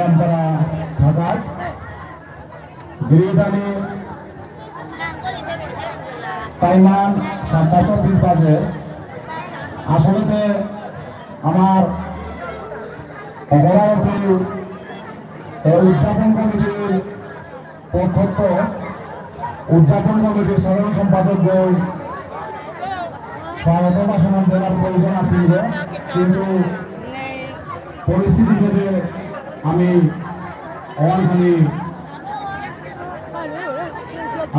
নিয়মপাড়া ঢাকায় গিরিধানী টাইমান 7:20 বাজে। আসলে আমার অপরাধী উদযাপন কমিটির পক্ষত্ব উদযাপন কমিটির সাধারণ সম্পাদক স্বাগত ভাষণ দেওয়ার প্রয়োজন আছিল, কিন্তু পরিস্থিতি ভেবে আমি অনেকখানি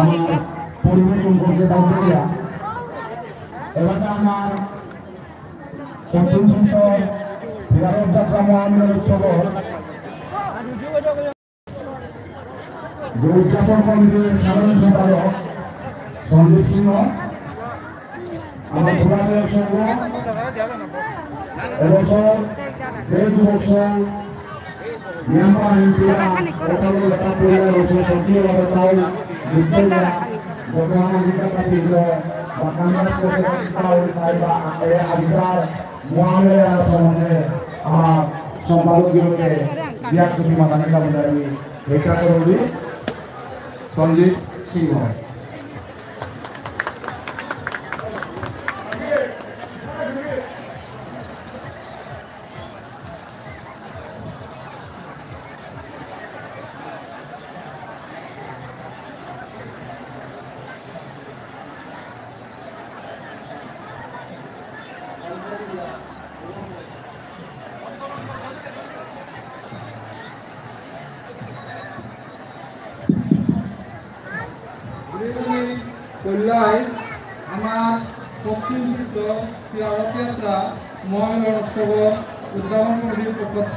আমার পরিবর্তন করতে বাধ্য হইয়া এলাকা আমার পশ্চিম সংসদ ফেরারত যাত্রা মহামিলন উৎসব যে উদযাপন কমিটির সাধারণ সম্পাদক সন্দীপ সিংহ, আমার যুবক সংঘ এবছর দেশ যুবক সংঘ নিয়মপাড়া ইন্ডিয়া পরিবারের সক্রিয়ভাবে তাই আমার সম্পাদকগুলোকে বিয়াকুটি মাদানি কাবুলে আমি ভিক্ষা করি। সঞ্জীব সিংহ। কল্যাণ আমার পশ্চিম রথযাত্রা মহামিলন উৎসব উদযাপন কমিটির পক্ষ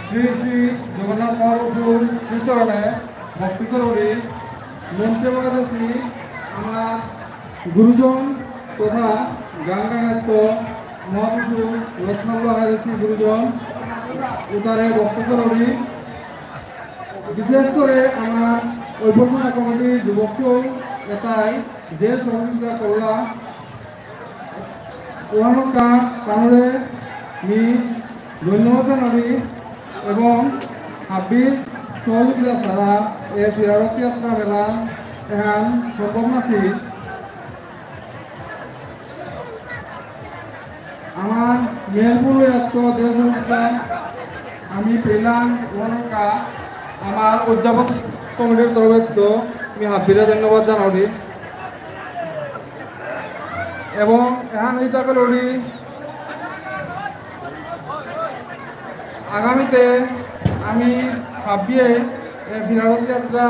শ্রী শ্রী জগন্নাথ মহাপ্রভুর শ্রীচরণে ভক্তি করি মঞ্চে বসাতেছি আমার গুরুজন তথা গাঙ্গানাথ মহাপ্রভু রত্নাল্লা হারেছি গুরুজন উতারে ভক্তি করি। বিশেষ করে আমার ঐবর্তনা কমিটির যুবক এটাই যে সহযোগিতা করলা ওহানকার কারণে মি ধন্যবাদ জানাবি এবং হাবির সহযোগিতা ছাড়া এই ফিরারত যাত্রা মেলা এখান সম্ভব নাছিল। আমার মেলপুর যে সহযোগিতা আমি পেলাম ওহানকা আমার উদযাপন কমিটির তরফে আমি হাবিরে ধন্যবাদ জানাবি এবং এখন এইটা করি আগামীতে আমি ভাবিয়ে ফিরারত যাত্রা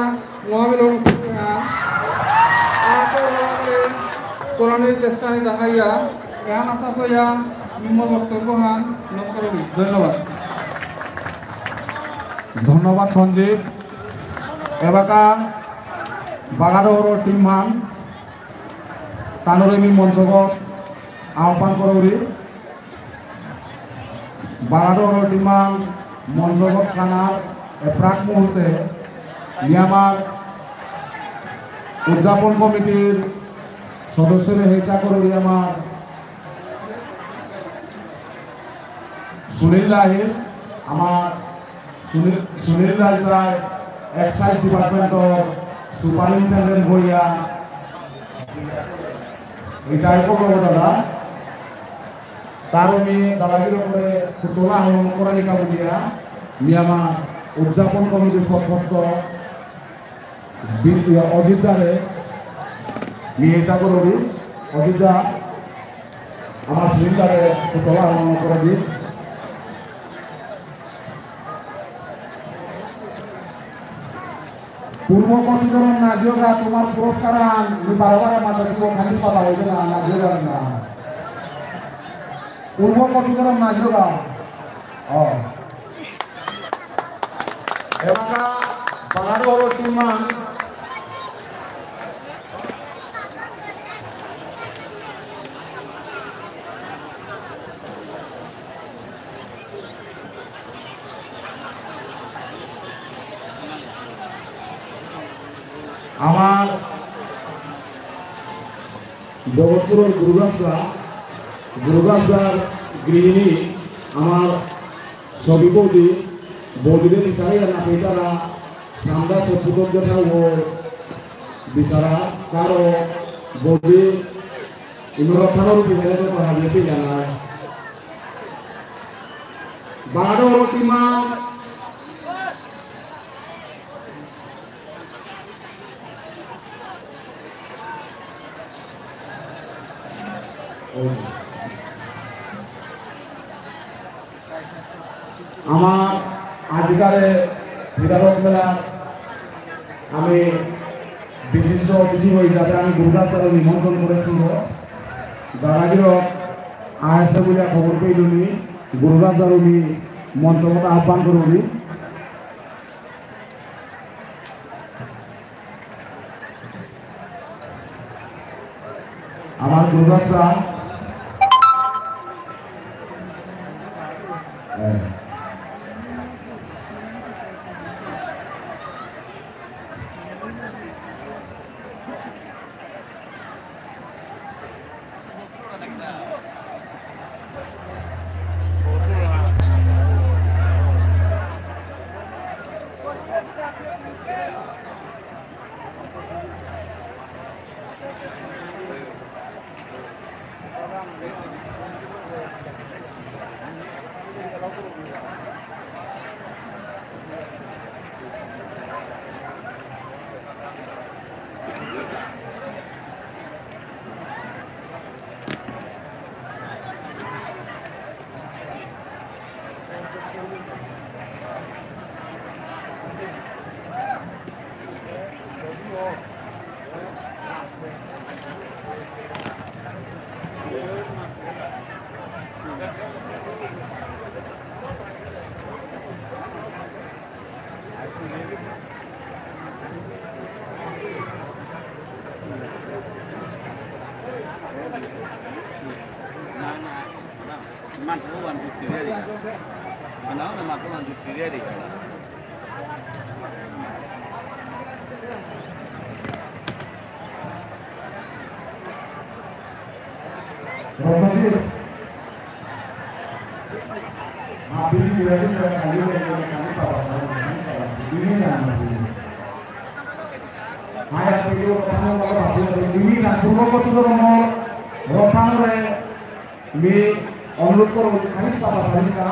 মহামিলন করানোর চেষ্টা নিয়ে দেখাইয়া এখন আশা থইয়া নিম্ন বক্তব্য হান লোক করবি। ধন্যবাদ। ধন্যবাদ সঞ্জীব। এবাকা বাগাডোর টিম হান তানোরেমি মঞ্চক আহ্বান করি। বাগাডোর টিমান মঞ্চক খানার প্রাক মুহূর্তে নিয়ামার উদযাপন কমিটির সদস্যরে হেচা করি আমার সুনীল লাহির আমার সুনীল লাহির এক্সাইজ ডিপার্টমেন্টর সুপারিনটেন্ডেন্ট হইয়া রিটায়ার করবো দাদা তার আমি দাদাগির উপরে পুতলা আহরণ করানি কাবুলিয়া মিয়ামার উদযাপন কমিটির পক্ষ অজিতদারে নিয়ে হিসা করি। অজিতদা আমার সুনীলদারে পুতলা আহরণ করে দিই। পূর্ব কর্মীকরণ না যোগা তোমার পুরস্কার বারবার মাত্র খালি পাবা হইবে না না যোগা না পূর্ব কর্মীকরণ না যোগা এবাকা বাগাডোর টিমান আমার জগৎপুরের গুরুগাছার গৃহিণী আমার সবিপতি Bogire disari dan apitara samda seputuk jana wo bisara karo bodi imro karo bisara to pahabi jana baro timang আমার আজকালে বিধারক মেলা আমি বিশিষ্ট অতিথি হই যাতে আমি গুরুদাস দ্বারা নিমন্ত্রণ করেছিল দাদাগির আইসে বলে খবর পেলুনি গুরুদাস দ্বারা উনি মঞ্চকতা আহ্বান করুনি আমার গুরুদাসরা অনুরোধ করব খালি পাতা খালি কা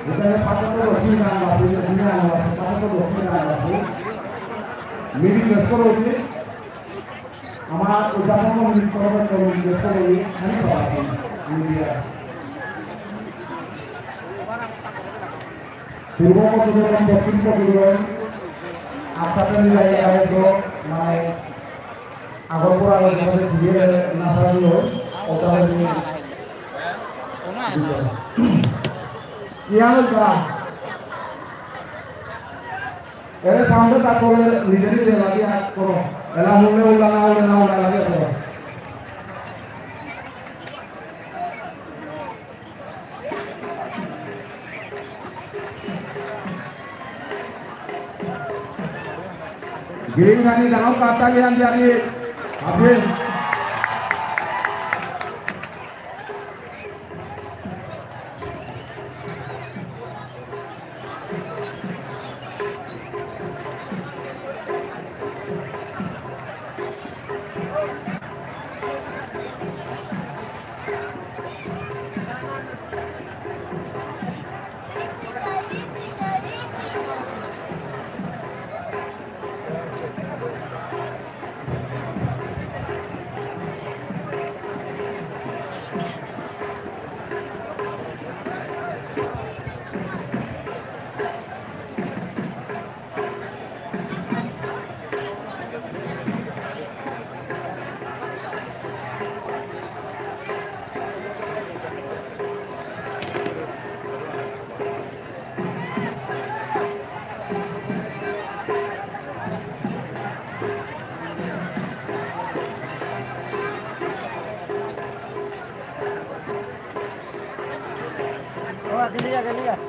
এখানে 510 টাকা আছে দুনিয়া আছে 510 টাকা আছে মিডিল ব্যস্ত রয়েছে আমার উদ্যাপন মিডিল করবার করব ব্যস্ত রয়েছে খালি পাতা আছে মিডিয়া পূর্ব পটুরন দক্ষিণ পটুরন আসাতে মিলাই আয়োজন মানে আগরপুরা এলাকাতে সিরিয়ে নাসারিও ওটাতে yang ka ere sampai tak boleh lideri dia lagi koro ela mulai ulang lagi koro giring nani dalam kata yang jadi habis Geliyor.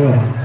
Ayo.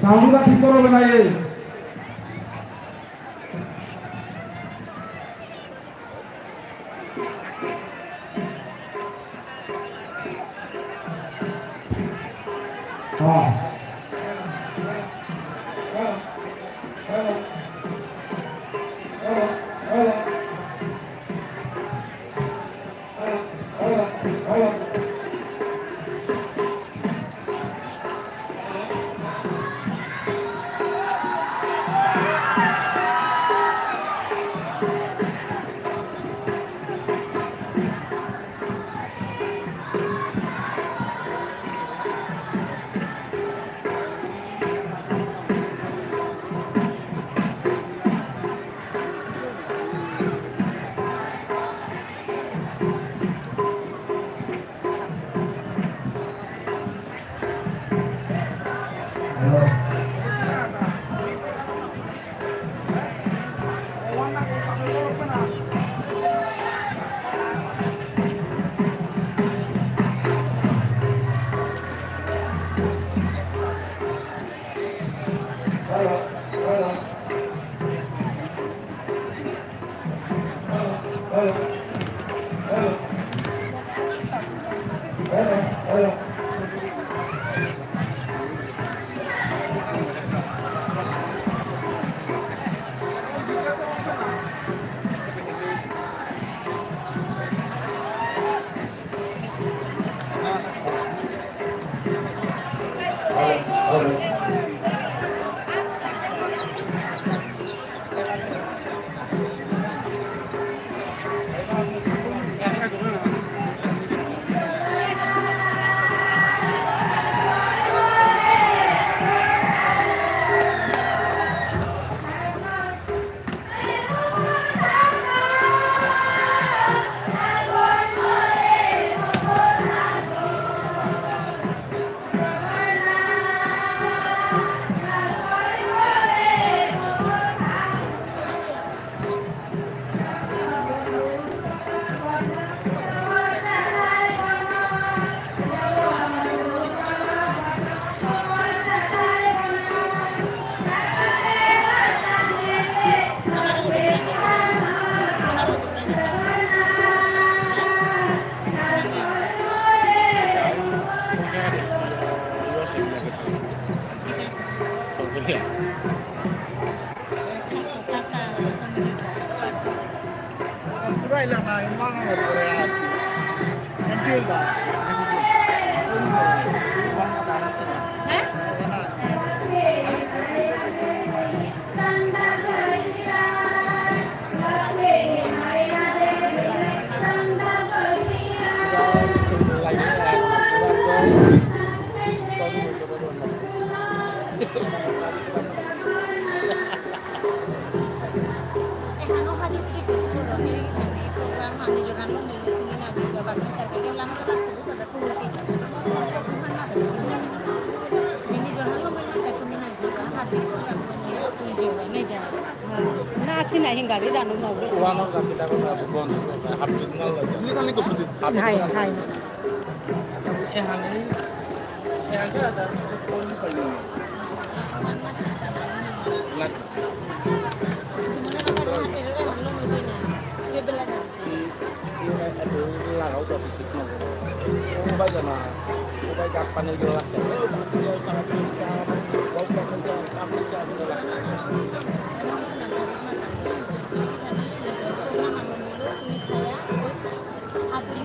Sound का ठीक करो बनाइए हाँ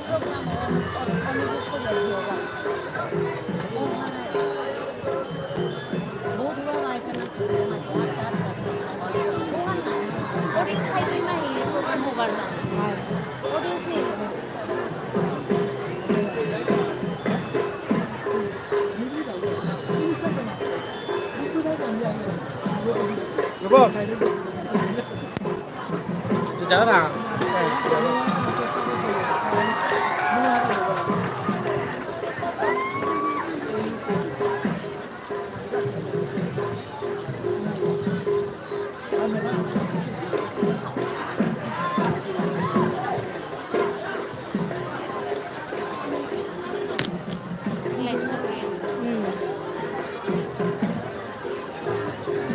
Program Lupa. Jalan tak?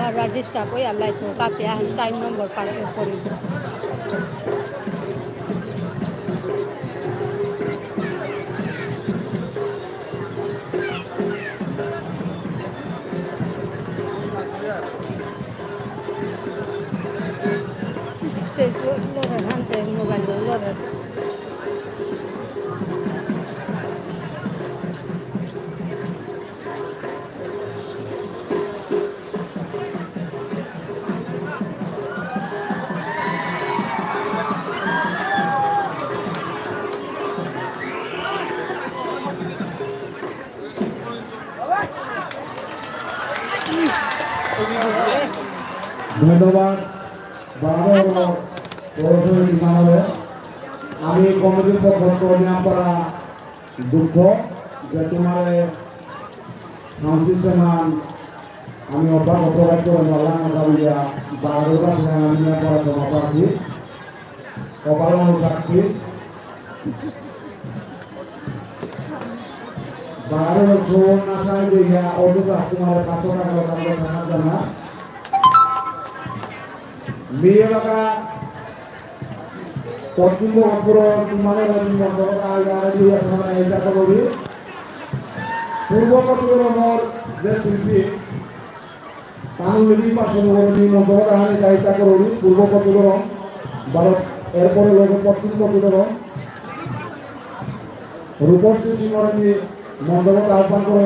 Baru disturb ko ya light mo kape ang time number para ko. Station lo hante mobile lo. ধন্যবাদ বারো পৌরসভার নির্মাণে আমি কমিটির পক্ষ থেকে করা দুঃখ যে তোমার সংশ্লিষ্ট মান আমি অব্যাহত রাখতে পারলাম মোকাবিলা বারোটা সেনানিয়া করা জমা প্রার্থী কপাল সাক্ষী বারো সুবর্ণ আশায় দিয়া অদূর তোমার 500 টাকা জানা মেয়ে এলাকা পশ্চিম বঙ্গপুর তোমাদের পূর্ব পশ্চিমবঙ্গের যে শিল্পী তানুলিপি পাশে মন্ত্রণালয় দায়িত্ব করি পূর্ব পশ্চিমবঙ্গ ভারত এরপরে লোক পশ্চিম পশ্চিমবঙ্গ রূপশ্রী সিংহরানী মন্ত্রণালয় আহ্বান করে